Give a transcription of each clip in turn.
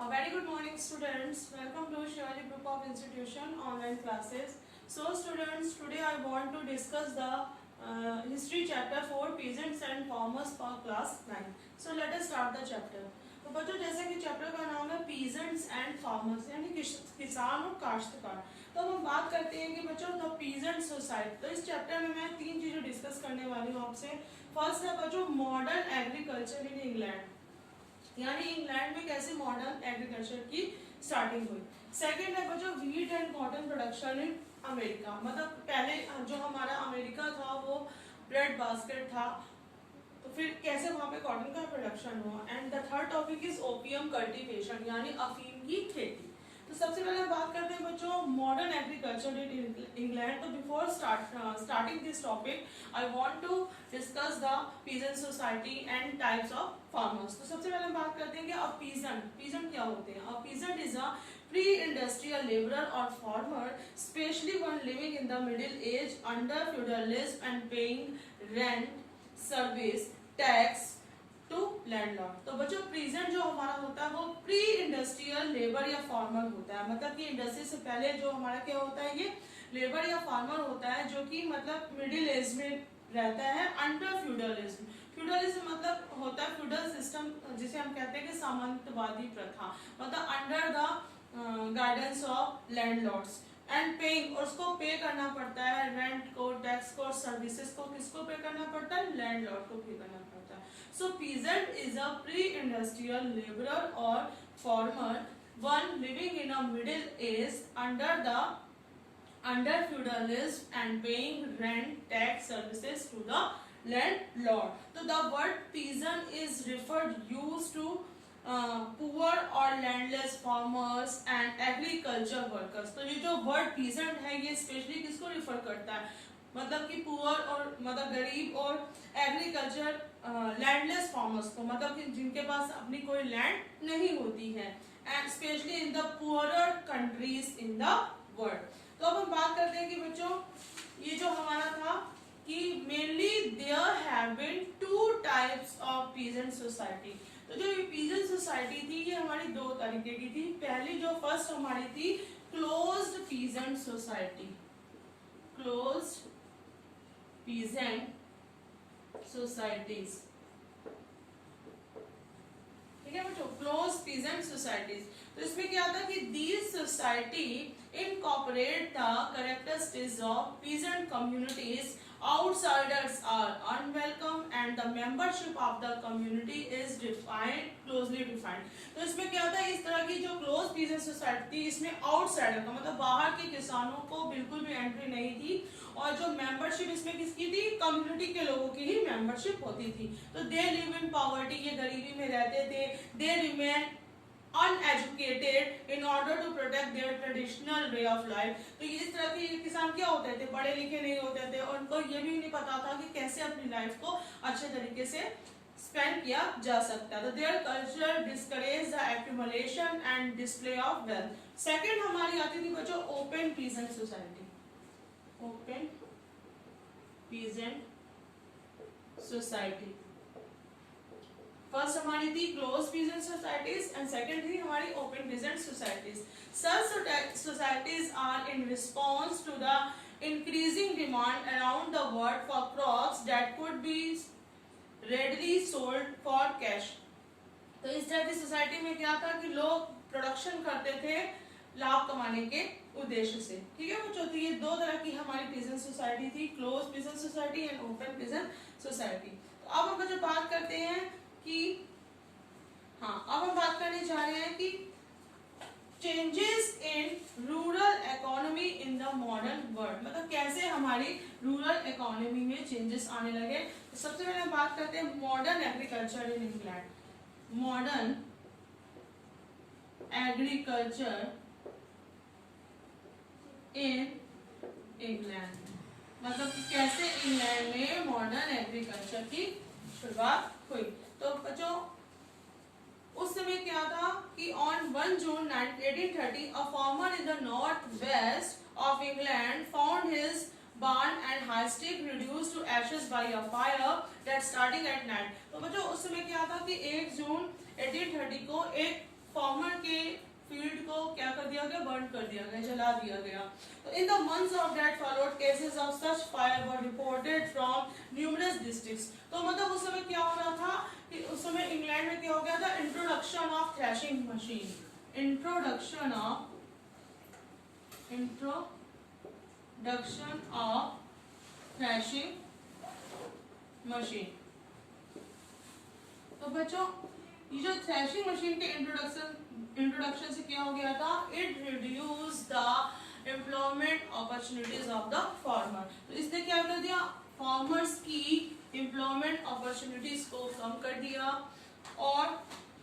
A very good morning, students. Welcome to Shivaji Group of Institution online classes. So, students, today I want to discuss the history chapter 4 peasants and farmers for class 9. So, let us start the chapter. तो बच्चों जैसे कि chapter का नाम है peasants and farmers यानी किसान और काश्तकार। तो हम बात करते हैं कि बच्चों द पीजेंट सोसाइटी। तो इस चैप्टर में मैं तीन चीजें डिस्कस करने वाली हूँ आपसे। फर्स्ट है बच्चों मॉडर्न एग्रीकल्चर इन इंग्लैंड, यानी इंग्लैंड में कैसे मॉडर्न एग्रीकल्चर की स्टार्टिंग हुई। सेकंड है बच्चों wheat and cotton production in America, मतलब पहले जो हमारा अमेरिका था वो ब्रेड बास्केट था, तो फिर कैसे वहां पे कॉटन का प्रोडक्शन हुआ। And the third topic is opium cultivation यानी अफीम की खेती। तो सबसे पहले बात करते हैं बच्चों मॉडर्न एग्रीकल्चर इन इंग्लैंड। तो before starting this topic I want to discuss the peasant society and types of farmers. तो सबसे पहले हम बात करते हैं कि अ पीजेंट क्या होते हैं। A peasant is a pre industrial labourer और farmer, especially one living in the middle age under feudalism and paying rent, service, tax to landlord. तो बच्चों प्रीजेंट जो हमारा होता है वो प्री इंडस्ट्रियल लेबर या फार्मर होता है, मतलब कि इंडस्ट्री से पहले जो हमारा क्या होता है ये लेबर या फार्मर होता है, जो कि मतलब मिडिल एज में रहता है अंडर फ्यूडलिज्म। फ्यूडलिज्म मतलब होता है फ्यूडल सिस्टम, जिसे हम कहते हैं कि सामंतवादी प्रथा, मतलब under the guidance of landlords and paying, और उसको पे करना पड़ता है रेंट को, टैक्स को, सर्विसेज को किसको पे करना पड़ता है, लैंडलॉर्ड को पे करना पड़ता है। So peasant is a pre industrial labourer और farmer one living in a middle age under feudalism and paying rent, tax, services to the landlord. So the word peasant is used to poor or landless farmers and agriculture workers. तो ये जो word peasant है ये specially किसको refer करता है, मतलब कि पुअर और मतलब गरीब और एग्रीकल्चर लैंडलेस फार्मर्स को, मतलब कि जिनके पास अपनी कोई लैंड नहीं होती है, and specially in the poorer countries in the world. तो अब हम बात करते हैं कि बच्चों ये जो हमारा था कि mainly there have been two types of peasant society. तो जो ये पीजेंट सोसाइटी थी ये हमारी दो तरीके की थी। पहली जो फर्स्ट हमारी थी closed peasant society, closed peasant societies, ठीक है बच्चों, क्लोज पीजेंट सोसाइटीज। तो इसमें क्या था कि these society incorporate the characteristics of peasant communities, outsiders are unwelcome and the membership of the community is defined, closely defined। तो इसमें क्या होता है, इस तरह की जो क्लोज पीजेंट सोसाइटी थी इसमें आउटसाइडर का मतलब बाहर के किसानों को बिल्कुल भी एंट्री नहीं थी, और जो मेंबरशिप इसमें किसकी थी, कम्युनिटी के लोगों की ही मेंबरशिप होती थी। तो दे लिव इन पॉवर्टी, ये गरीबी में रहते थे, they remain uneducated in order to protect their traditional way of life। तो ये इस तरह के किसान क्या होते थे, पढ़े लिखे नहीं होते थे, और उनको ये भी नहीं पता था कि कैसे अपनी लाइफ को अच्छे तरीके से स्पेंड किया जा सकता है। तो their culture discourage the accumulation and display of wealth. Second हमारी आती थी बच्चों open peasant society, open peasant society. First हमारी थी close peasant societies and second थी हमारी open peasant societies. Such societies are in response to the increasing demand around the world for crops that could be readily sold for cash। तो इस तरह की society में क्या था कि लोग प्रोडक्शन करते थे लाभ कमाने के उद्देश्य से, ठीक है बच्चों। तो ये दो तरह की हमारी पीजेंट सोसाइटी थी, close peasant society and open peasant society. तो अब हम बच्चों बात करते हैं कि हाँ अब हम बात करने जा रहे हैं कि changes in rural economy in the modern world, मतलब कैसे हमारी रूरल इकोनॉमी में चेंजेस आने लगे। तो सबसे पहले हम बात करते हैं modern agriculture in England. Modern agriculture in England, मतलब कि कैसे इंग्लैंड में मॉडर्न एग्रीकल्चर की शुरुआत हुई। तो बच्चों उस समय क्या था कि on 1 June 1830 a farmer in the north west of England found his barn and haystack reduced to ashes by a fire that starting at night। तो बच्चों उस समय क्या था कि 1 जून 1830 को एक फार्मर के फील्ड को क्या कर दिया गया, बर्न कर दिया गया, जला दिया गया। तो in the months of that followed cases of such fire were reported from numerous districts. तो मतलब उस समय क्या हो रहा था कि उस समय इंग्लैंड में क्या हो गया था, introduction of threshing machine, introduction of threshing machine. तो बच्चों ये जो थ्रेशिंग मशीन के इंट्रोडक्शन से क्या हो गया था, it reduce the employment opportunities of the farmer. तो इसने क्या कर दिया, फार्मर्स की एम्प्लॉयमेंट अपॉर्चुनिटीज को कम कर दिया और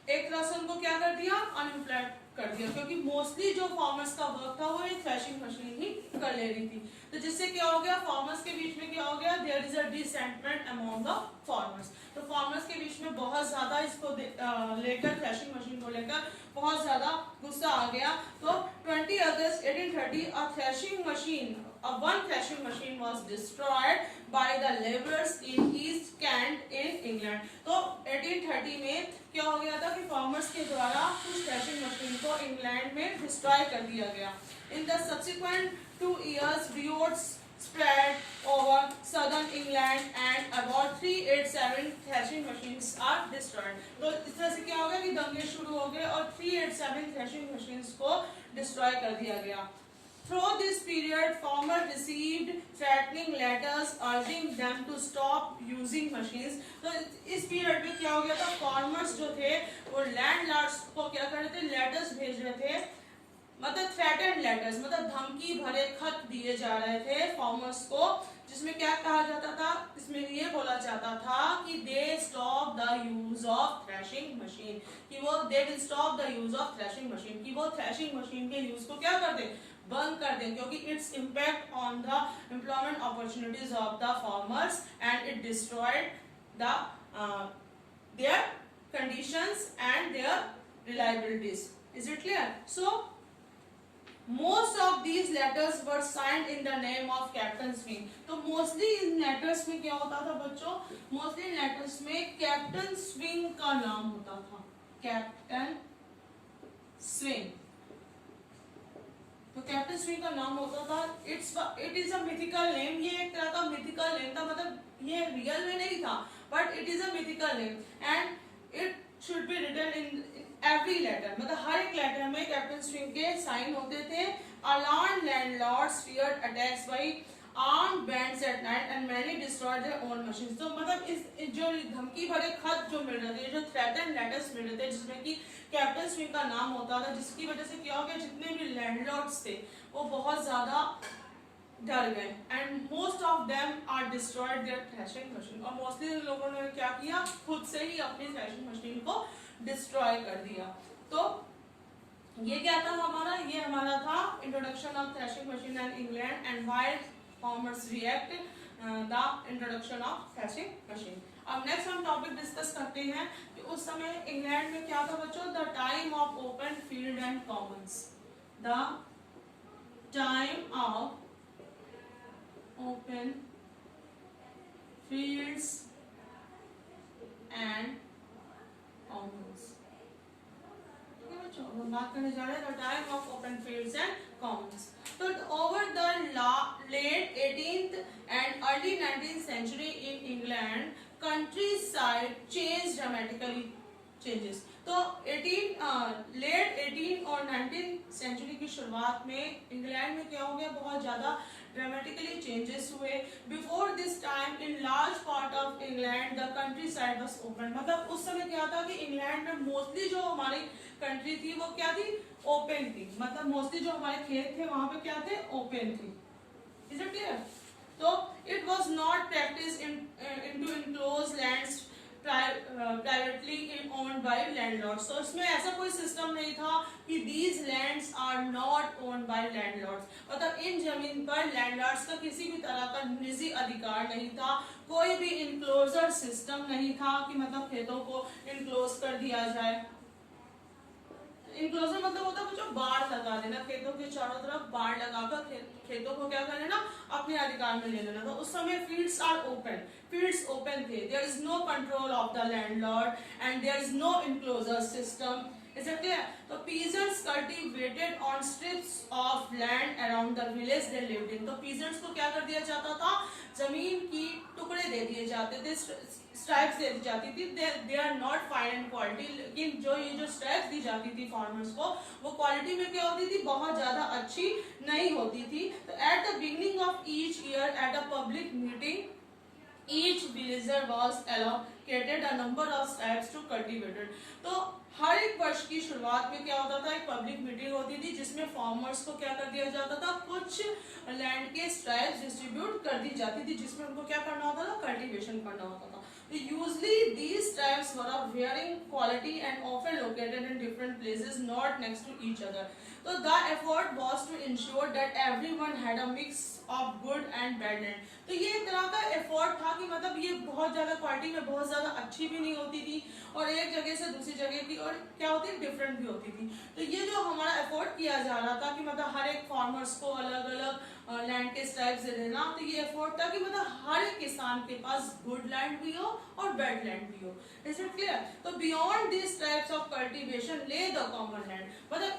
एक तरह से उनको क्या कर दिया, अनएम्प्लॉयड कर दिया, क्योंकि मोस्टली जो फार्मर्स का वर्क था वो एक थ्रेशिंग मशीन ही कर ले रही थी। तो जिससे क्या हो गया, फार्मर्स के बीच में क्या हो गया, there is a discontentment among the farmers. तो फार्मर्स के बीच में बहुत ज्यादा इसको लेकर, थ्रेशिंग मशीन को लेकर बहुत ज्यादा गुस्सा आ गया। तो 20 अगस्त 1830 a threshing machine, one threshing machine was destroyed by the laborers in East Kent in England। तो 1830 में क्या हो गया था कि फार्मर्स के द्वारा कुछ थ्रेशिंग मशीन को इंग्लैंड में डिस्ट्रॉय कर दिया गया। In the subsequent 2 years riots spread over southern England and about 387 threshing machines are destroyed। तो इस तरह से क्या हो गया कि दंगे शुरू हो गए और 387 threshing machines को डिस्ट्रॉय कर दिया गया। Through this period, farmers received threatening letters urging them to stop using machines। तो इस पीरियड में क्या हो गया था, फार्मर्स जो थे वो लैंडलॉर्ड्स को क्या कर रहे थे, लेटर्स भेज रहे थे, मतलब थ्रेटेड लेटर्स, मतलब धमकी भरे खत दिए जा रहे थे फार्मर्स को, जिसमें क्या कहा जाता था, इसमें ये बोला जाता था कि they stop the use of threshing machine, कि वो they will stop the use of threshing machine, कि वो थ्रेशिंग मशीन के यूज को क्या कर दे, बंद कर दें, क्योंकि it's impact on the employment opportunities of the farmers and it destroyed the their conditions and their reliabilities. Is it clear? So most of these letters were signed in the name of Captain Swing। तो mostly इन letters में क्या होता था बच्चों, mostly इन letters में captain swing का नाम होता था, कैप्टन स्विंग। तो कैप्टन स्विंग का नाम होता था। It is a mythical name, ये एक तरह का मिथिकल नेम था, मतलब ये रियल में नहीं था, but it is a mythical name and it should be written in every letter, मतलब हर एक लेटर में कैप्टन स्विंग के साइन होते थे। Alarmed landlords feared attacks by armed bands at night and many destroyed their own machines। तो मतलब इस जो धमकी भरे खत जो मिल रहे थे, जो थ्रेटन लेटर्स मिल रहे थे जिसमें कि कैप्टन स्विंग का नाम होता था, जिसकी वजह से क्या हो गया, जितने भी लैंडलॉर्ड्स थे वो बहुत ज्यादा डर गए and most of them are destroyed their threshing machine. और मोस्टली लोगों ने क्या किया, खुद से ही अपनी थ्रेशिंग मशीन को डिस्ट्रॉय कर दिया। तो ये क्या था हमारा, ये हमारा था introduction of threshing machine in England and why farmers react the introduction of threshing machine. अब नेक्स्ट हम टॉपिक डिस्कस करते हैं कि उस समय इंग्लैंड में क्या था बच्चों, the time of open field and commons, the time of open fields and commons. ठीक है बच्चों, हम बात करने जा रहे हैं the time of open fields and commons. तो over the late 18th and early 19th century in England countryside change dramatically changes. तो लेट 18 और 19th सेंचुरी की शुरुआत में इंग्लैंड में क्या हो गया, बहुत ज्यादा ड्रामेटिकली चेंजेस हुए। Before this time in large part of England the country side was open, मतलब उस समय क्या था कि इंग्लैंड में मोस्टली जो हमारी कंट्री थी वो क्या थी, ओपन थी, मतलब मोस्टली जो हमारे खेत थे वहां पे क्या थे, ओपन थी। Is it clear? तो it was not practice into enclose lands privately owned by landlords. तो इसमें ऐसा कोई सिस्टम नहीं था कि these lands are not owned by landlords, मतलब इन जमीन पर लैंडलॉर्ड्स का किसी भी तरह का निजी अधिकार नहीं था। कोई भी इनक्लोजर सिस्टम नहीं था कि मतलब खेतों को इनक्लोज कर दिया जाए। इनक्लोजर मतलब होता है जो बाड़ लगा देना, खेतों के चारों तरफ बाड़ लगाकर खेतों को क्या कर लेना, अपने अधिकार में ले लेना। तो उस समय fields are open, fields open थे, there is no control of the landlord and there is no enclosure system Is it clear? तो peasants cultivated on strips of land around the village they lived in. तो peasants को क्या कर दिया जाता था, जमीन की टुकड़े दे दिए जाते थे, स्ट्राइप्स दे दी जाती थी. They are not fine and quality, लेकिन जो ये जो स्ट्राइप्स दी जाती थी फार्मर्स को, वो क्वालिटी में क्या होती थी, बहुत ज्यादा अच्छी नहीं होती थी. तो at the beginning of each year at a public meeting each villager was allocated a number of stripes to cultivated. तो हर एक वर्ष की शुरुआत में क्या होता था, एक पब्लिक मीटिंग होती थी जिसमें फार्मर्स को क्या कर दिया जाता था, कुछ लैंड के स्ट्राइप्स डिस्ट्रीब्यूट कर दी जाती थी, जिसमें उनको क्या करना होता था, कल्टीवेशन करना होता था. तो usually these stripes were of varying quality and often located in different places not next to each other. So the effort was to ensure that everyone had a mix of good and bad land. तो ये एक तरह का effort था कि मतलब ये बहुत ज्यादा क्वालिटी में बहुत ज्यादा अच्छी भी नहीं होती थी और एक जगह से दूसरी जगह की और क्या होती है, डिफरेंट भी होती थी. तो ये जो हमारा एफर्ट किया जा रहा था कि मतलब हर एक फार्मर्स को अलग अलग लैंड के स्ट्राइप्स दे देना, तो ये एफर्ट था कि मतलब हर एक किसान के पास गुड लैंड भी हो और बैड लैंड भी हो. Is it clear? तो beyond this types of cultivation lay the common land, मतलब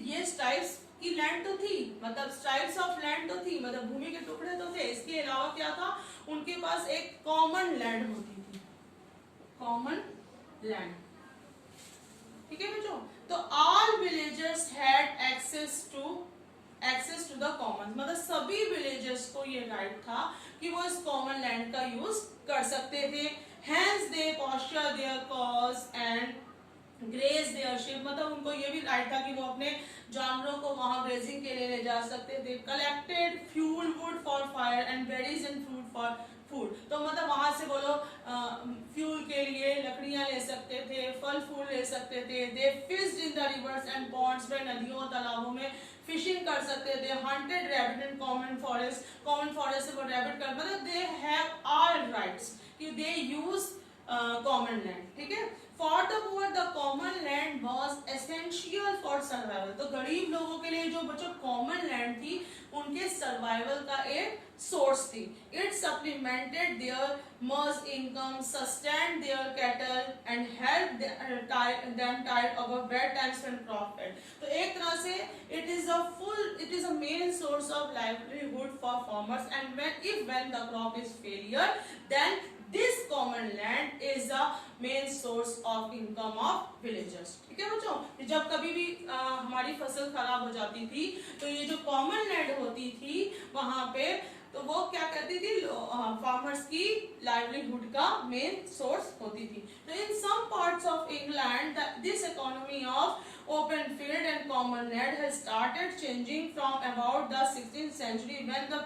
ये स्ट्राइप्स की लैंड तो थी, मतलब स्ट्राइप्स ऑफ लैंड तो थी, मतलब भूमि के टुकड़े तो थे, इसके अलावा क्या था, उनके पास एक कॉमन लैंड होती थी, कॉमन लैंड. ठीक है बच्चों? तो all villagers had access to the common, मतलब सभी विलेजर्स को ये राइट था कि वो इस कॉमन लैंड का यूज कर सकते थे. Hence they pasture their cows and graze their sheep, मतलब उनको ये भी राइट था कि वो अपने जानवरों को वहां ग्रेजिंग के लिए ले जा सकते थे. Collected fuel wood for fire and berries and fruit for food, तो मतलब वहां से वो लोग फ्यूल के लिए लकड़ियां ले सकते थे, फल फूल ले सकते थे. They fished in the rivers and ponds, वे नदियों तालाबों में फिशिंग कर सकते थे. Hunted rabbit in common forest से वो रैबिट कर, मतलब दे हैव ऑल राइट्स कि दे यूज कॉमन लैंड. ठीक है? For the poor, the common land was essential for survival. तो गरीब लोगों के लिए जो बच्चों कॉमन लैंड थी, उनके सर्वाइवल का एक सोर्स थी. It supplemented their maize income, sustained their cattle, and helped them tide over bad times when crop failed. तो एक तरह से it is a main source of livelihood for farmers, and when the crop is failure, then this common land is the main source of income of villagers. ठीक है बच्चों? जब कभी भी हमारी फसल खराब हो जाती थी, तो ये जो कॉमन लैंड होती थी वहां पे, तो वो क्या करती थी, फार्मर्स की लाइवलीहुड का मेन सोर्स होती थी. तो in some parts of England this economy of open field and common land has started changing from about the 16th century when the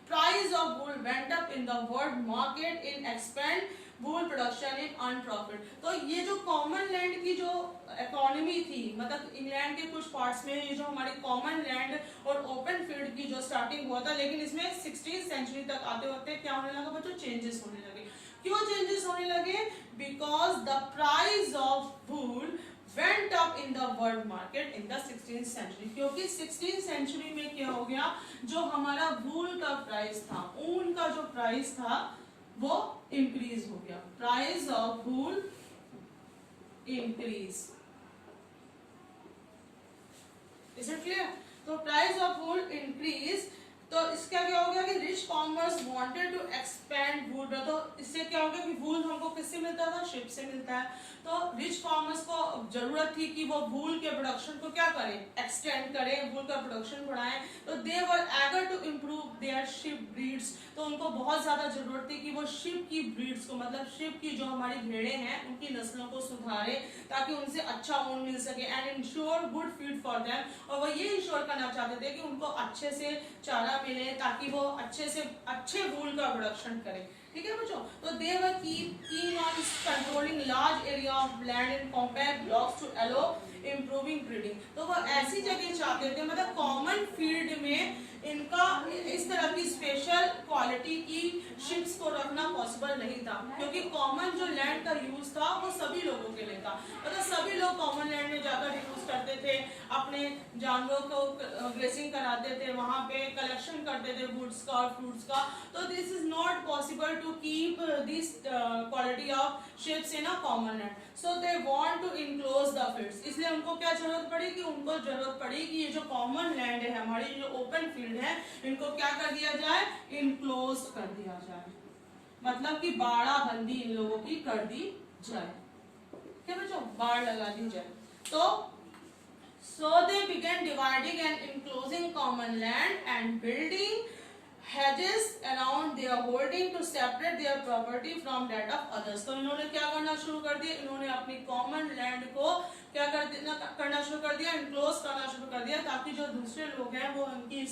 price of wool went up in the world market in expand wool production in unprofit. तो ये जो common land की जो economy थी, मतलब England के कुछ parts में ये जो हमारी कॉमन लैंड और ओपन फील्ड की जो स्टार्टिंग हुआ था, लेकिन इसमें 16th सेंचुरी तक आते होते क्या होने लगा बच्चों, चेंजेस होने लगे. क्यों चेंजेस होने लगे? Because the price of wool went up in the world market in the 16th century. क्योंकि 16th century में क्या हो गया, जो हमारा वूल का प्राइस था, ऊन का जो प्राइस था, वो इंक्रीज हो गया. Price of wool increase. Is it clear? तो प्राइस ऑफ वूल इंक्रीज, तो इसका क्या हो गया कि rich farmers wanted to expand wool. तो इससे क्या हो गया कि वूल हमको किससे मिलता था, शिप से मिलता है. तो रिच फार्मर्स को जरूरत थी कि वो वूल के प्रोडक्शन को क्या करें, एक्सटेंड करें, वूल का प्रोडक्शन बढ़ाएं. तो they were eager to improve their sheep breeds, तो उनको बहुत ज्यादा जरूरत थी कि वो शिप की ब्रीड्स को, मतलब शिप की जो हमारी भेड़ें हैं उनकी नस्लों को सुधारे ताकि उनसे अच्छा ऊन मिल सके. And ensure good feed for them, और वो ये इंश्योर करना चाहते थे कि उनको अच्छे से चारा मिले ताकि वो अच्छे वूल का प्रोडक्शन करें. ठीक है बच्चों? तो they were keen on controlling large area of land in compact blocks to allow improving breeding. तो वो ऐसी जगह चाहते थे, मतलब कॉमन फील्ड में इनका इस तरह की स्पेशल क्वालिटी की शिप्स को रखना पॉसिबल नहीं था, क्योंकि कॉमन जो लैंड का यूज था वो सभी लोगों के लिए था. मतलब सभी लोग कॉमन लैंड में जाकर यूज करते थे, अपने जानवरों को ग्रेसिंग कराते थे, वहां पे कलेक्शन करते थे वुड्स का और फ्रूट्स का. तो this is not possible to keep this quality of sheeps in a common land. So they want to enclose the fields, इसलिए इसलिए उनको क्या जरूरत पड़ी कि उनको जरूरत पड़ी कि ये जो कॉमन लैंड है, हमारी जो ओपन फील्ड है, इनको क्या कर दिया जाए, इनक्लोज कर दिया जाए, मतलब कि बाड़ाबंदी इन लोगों की कर दी जाए। क्या बच्चों, बाड़ लगा दी जाए। तो so they began dividing and enclosing common land and building hedges around their holding to separate their property from that of others। तो इन्होंने क्या करना शुरू कर दिया, इन्होंने अपनी कॉमन लैंड को क्या करना शुरू कर दिया, इनक्लोज करना शुरू कर दिया, ताकि जो दूसरे लोग हैं वो उनकी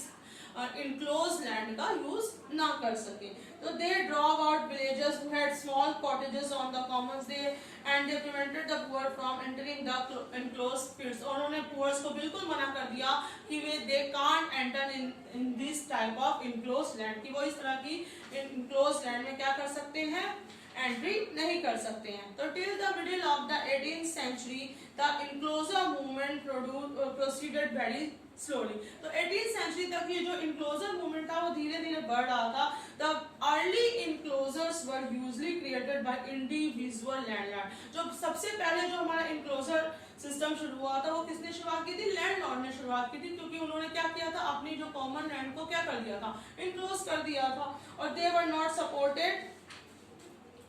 इनक्लोज लैंड का यूज ना कर सके। तो they drove out villagers who had small cottages on the commons, and they prevented the poor from entering the enclosed fields। और उन्होंने poor को बिल्कुल मना कर दिया कि वे they can't enter in this type of enclosed land, कि वो इस तरह की enclosed land में क्या कर सकते हैं, एंट्री नहीं कर सकते हैं। तो till the middle of the 18th century the enclosure movement proceeded very slowly। तो 18th सेंचुरी तक ये जो इनक्लोजर मूवमेंट था वो धीरे धीरे बढ़ रहा था। The early enclosures were usually created by individual landlord। जो सबसे पहले जो हमारा इनक्लोजर सिस्टम शुरू हुआ था वो किसने शुरुआत की थी, लैंडलॉर्ड ने शुरुआत की थी, क्योंकि उन्होंने क्या किया था, अपनी जो कॉमन लैंड को क्या कर दिया था, इनक्लोज कर दिया था। और they were not supported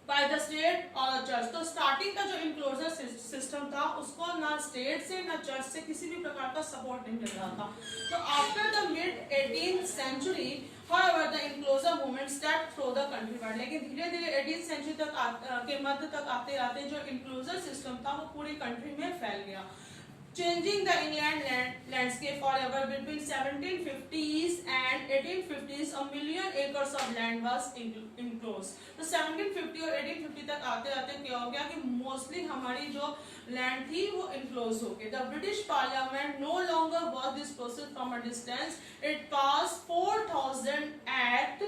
by the state or the church। तो स्टार्टिंग का जो इनक्लोजर सिस्टम था उसको ना स्टेट से ना चर्च से किसी भी प्रकार का सपोर्ट नहीं मिल रहा था। तो after the mid 18th century however the enclosure movement spread through the countrywide। लेकिन धीरे धीरे 18th सेंचुरी तक के मध्य तक आते आते जो इनक्लोजर सिस्टम था वो पूरी कंट्री में फैल गया, changing the England landscape forever। Between 1750s and 1850s a million acres of land was enclosed। तो 1750 और 1850 तक आते आते क्या हो गया कि मोस्टली हमारी जो लैंड थी वो इनक्लोज हो गई। The British Parliament no longer watched this process from a distance। It passed 4000 act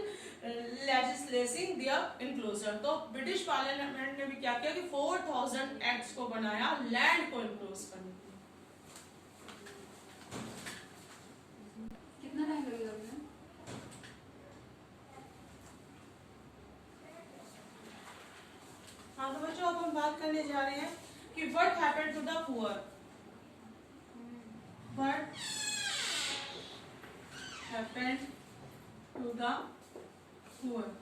legislating their enclosure। तो ब्रिटिश पार्लियामेंट ने भी क्या किया कि 4000 एक्ट्स को बनाया लैंड को इनक्लोज करने। कितना टाइम लगेगा भैया? हाँ तो बच्चों अब हम बात करने जा रहे हैं कि what happened to the poor. What happened to the poor.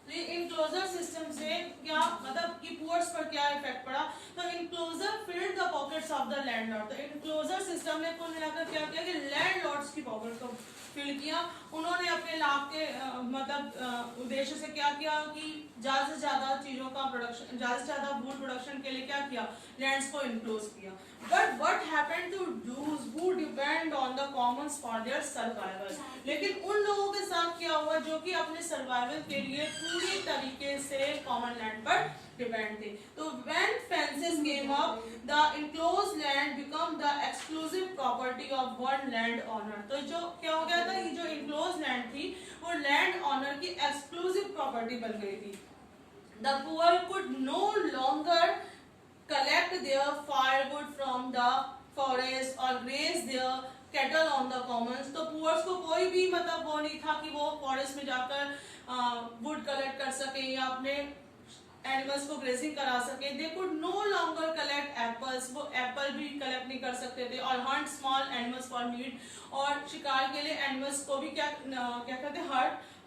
तो ये इनक्लोजर सिस्टम से क्या मतलब कि पुअर्स पर क्या इफेक्ट पड़ा। तो enclosure filled the pockets of the landlord. तो इनक्लोजर सिस्टम ने कुल मिलाकर क्या किया कि लैंडलॉर्ड्स की पॉकेट को फिल किया। उन्होंने अपने लाभ के मतलब उद्देश्य से क्या किया कि ज्यादा से ज्यादा चीजों का प्रोडक्शन, ज्यादा से ज्यादा वुड प्रोडक्शन के लिए क्या किया, लैंड्स को इनक्लोज किया। But what happened to those who depend on the commons for their survival. लेकिन उन लोगों के साथ क्या हुआ जो कि अपने सर्वाइवल के लिए पूरी तरीके से कॉमन लैंड पर डिपेंड थे। तो when fences came up, the enclosed land become the exclusive property of one land owner। तो जो क्या हो गया था, ये जो enclosed land थी वो लैंड ऑनर की exclusive property बन गई थी। The poor could no longer collect their firewood from the forest or graze their cattle on the commons। तो पुअर्स को कोई भी मतलब वो नहीं था कि वो फॉरेस्ट में जाकर वुड कलेक्ट कर सके या अपने एनिमल्स को ग्रेजिंग करा सके। They could no longer collect apples, वो एप्पल भी कलेक्ट नहीं कर सकते थे। और hunt small animals for meat, और शिकार के लिए एनिमल्स को भी क्या कहते हैं,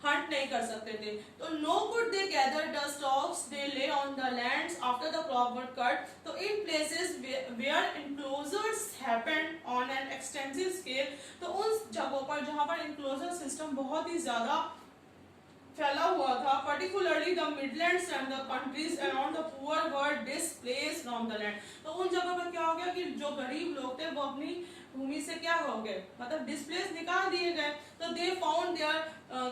हंट नहीं कर सकते थे। तो no could they gather the stocks they lay on the lands after the crop were cut. तो in places where enclosures happened on an extensive scale, तो उन जगहों पर जहां पर इनक्लोजर सिस्टम बहुत ही ज्यादा फैला हुआ था, particularly the midlands and the countries around the poor were displaced from the land। तो उन जगहों पर क्या हो गया कि जो गरीब लोग थे वो अपनी भूमि से क्या हो गए, मतलब डिस्प्लेस निकाल दिए गए। तो they found their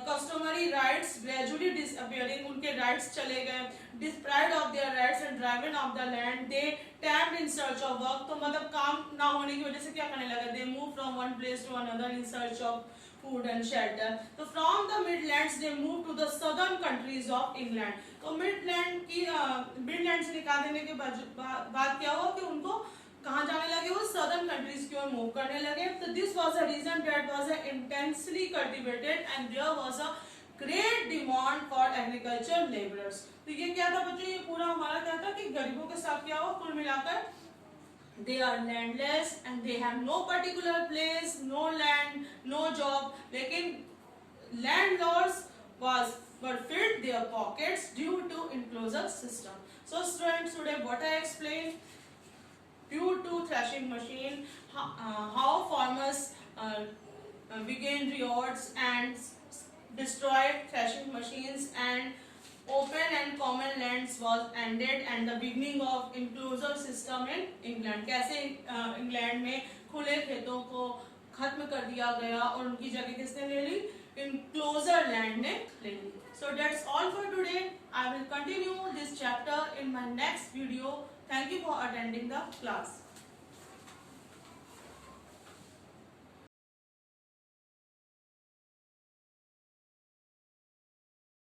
customary rights gradually disappearing, उनके राइट्स चले गए। deprived of their rights and driven off the land, they tapped in search of work। तो मतलब काम ना होने की वजह से क्या करने लगे, they moved from one place to another in search of food and shelter। तो from the midlands they moved to the southern countries of England। तो मिडलैंड से निकाल देने के बाद क्या हुआ कि उनको कहाँ जाने लगे, वो सदर्न कंट्रीज की ओर मूव करने लगे। तो this was a region that was intensely cultivated and there was a great demand for agriculture labourers. तो ये क्या था बच्चों, ये पूरा हमारा क्या था कि गरीबों के साथ क्या हुआ, कुल मिलाकर they are landless and they have no particular place, no land, no job. लेकिन landlords were filled their pockets due to enclosure system. So students, today what I explained, due to threshing machine, how farmers began riots and destroyed threshing machines, and open and common lands was ended, and the beginning of enclosure system in England. कैसे England में खुले खेतों को खत्म कर दिया गया और उनकी जगह किसने ले ली, enclosure land ने ले ली. So that's all for today. I will continue this chapter in my next video. Thank you for attending the class.